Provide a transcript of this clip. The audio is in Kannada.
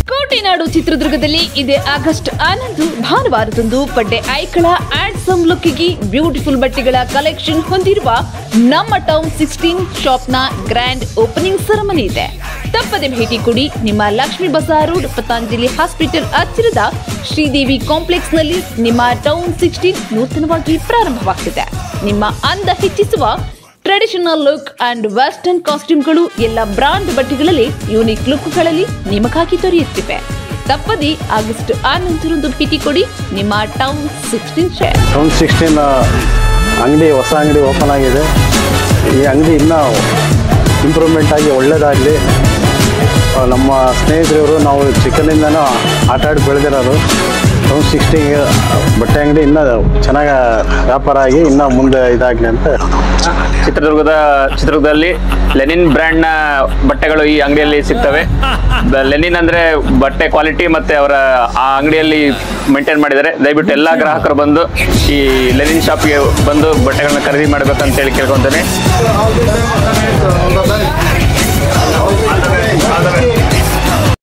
ಕೋಟೆನಾಡು ಚಿತ್ರದುರ್ಗದಲ್ಲಿ ಇದೇ ಆಗಸ್ಟ್ 11 ಭಾನುವಾರದಂದು ಬಟ್ಟೆ ಐಕಳ ಆಡ್ ಸಮ್ ಲುಕ್ಕಿಗೆ ಬ್ಯೂಟಿಫುಲ್ ಬಟ್ಟೆಗಳ ಕಲೆಕ್ಷನ್ ಹೊಂದಿರುವ ನಮ್ಮ ಟೌನ್ 16 ಶಾಪ್ನ ಗ್ರ್ಯಾಂಡ್ ಓಪನಿಂಗ್ ಸೆರೆಮನಿ ಇದೆ. ತಪ್ಪದೆ ಭೇಟಿ ಕೊಡಿ. ನಿಮ್ಮ ಲಕ್ಷ್ಮೀ ಬಜಾರ್ ರೋಡ್ ಪತಂಜಲಿ ಹಾಸ್ಪಿಟಲ್ ಹತ್ತಿರದ ಶ್ರೀದೇವಿ ಕಾಂಪ್ಲೆಕ್ಸ್ ನಲ್ಲಿ ನಿಮ್ಮ ಟೌನ್ 16 ನೂತನವಾಗಿ ಪ್ರಾರಂಭವಾಗ್ತಿದೆ. ನಿಮ್ಮ ಅಂದ ಹೆಚ್ಚಿಸುವ ಟ್ರೆಡಿಷನಲ್ ಲುಕ್ ಅಂಡ್ ವೆಸ್ಟರ್ನ್ ಕಾಸ್ಟ್ಯೂಮ್ಗಳು ಎಲ್ಲ ಬ್ರಾಂಡ್ ಬಟ್ಟೆಗಳಲ್ಲಿ ಯೂನಿಕ್ ಲುಕ್ಗಳಲ್ಲಿ ನಿಮಗಾಗಿ ದೊರೆಯುತ್ತಿವೆ. ತಪ್ಪದಿ ಆಗಸ್ಟ್ 11ರಂದು ಭೇಟಿ ಕೊಡಿ. ನಿಮ್ಮ ಟೌನ್ 16 ಟೌನ್ 16 ಅಂಗಡಿ ಹೊಸ ಅಂಗಡಿ ಓಪನ್ ಆಗಿದೆ. ಈ ಅಂಗಡಿ ಇನ್ನೂ ಇಂಪ್ರೂವ್ಮೆಂಟ್ ಆಗಿ ಒಳ್ಳೆಯದಾಗಲಿ. ನಮ್ಮ ಸ್ನೇಹಿತರು ನಾವು ಚಿಕ್ಕನಿಂದನೂ ಆಟ ಆಡಿ ಬೆಳೆದಿರೋದು. ಟೌನ್ 16 ಬಟ್ಟೆ ಅಂಗಡಿ ಇನ್ನೂ ಚೆನ್ನಾಗಿ ವ್ಯಾಪಾರ ಆಗಿ ಇನ್ನೂ ಮುಂದೆ ಇದಾಗಲಿ ಅಂತ. ಚಿತ್ರದುರ್ಗದಲ್ಲಿ ಲೆನಿನ್ ಬ್ರ್ಯಾಂಡ್ನ ಬಟ್ಟೆಗಳು ಈ ಅಂಗಡಿಯಲ್ಲಿ ಸಿಗ್ತವೆ. ಲೆನಿನ್ ಅಂದರೆ ಬಟ್ಟೆ ಕ್ವಾಲಿಟಿ ಮತ್ತು ಅವರ ಆ ಅಂಗಡಿಯಲ್ಲಿ ಮೇಂಟೈನ್ ಮಾಡಿದ್ದಾರೆ. ದಯವಿಟ್ಟು ಎಲ್ಲ ಗ್ರಾಹಕರು ಬಂದು ಈ ಲೆನಿನ್ ಶಾಪ್ಗೆ ಬಂದು ಬಟ್ಟೆಗಳನ್ನ ಖರೀದಿ ಮಾಡಬೇಕಂತೇಳಿ ಕೇಳ್ಕೊತೇನೆ.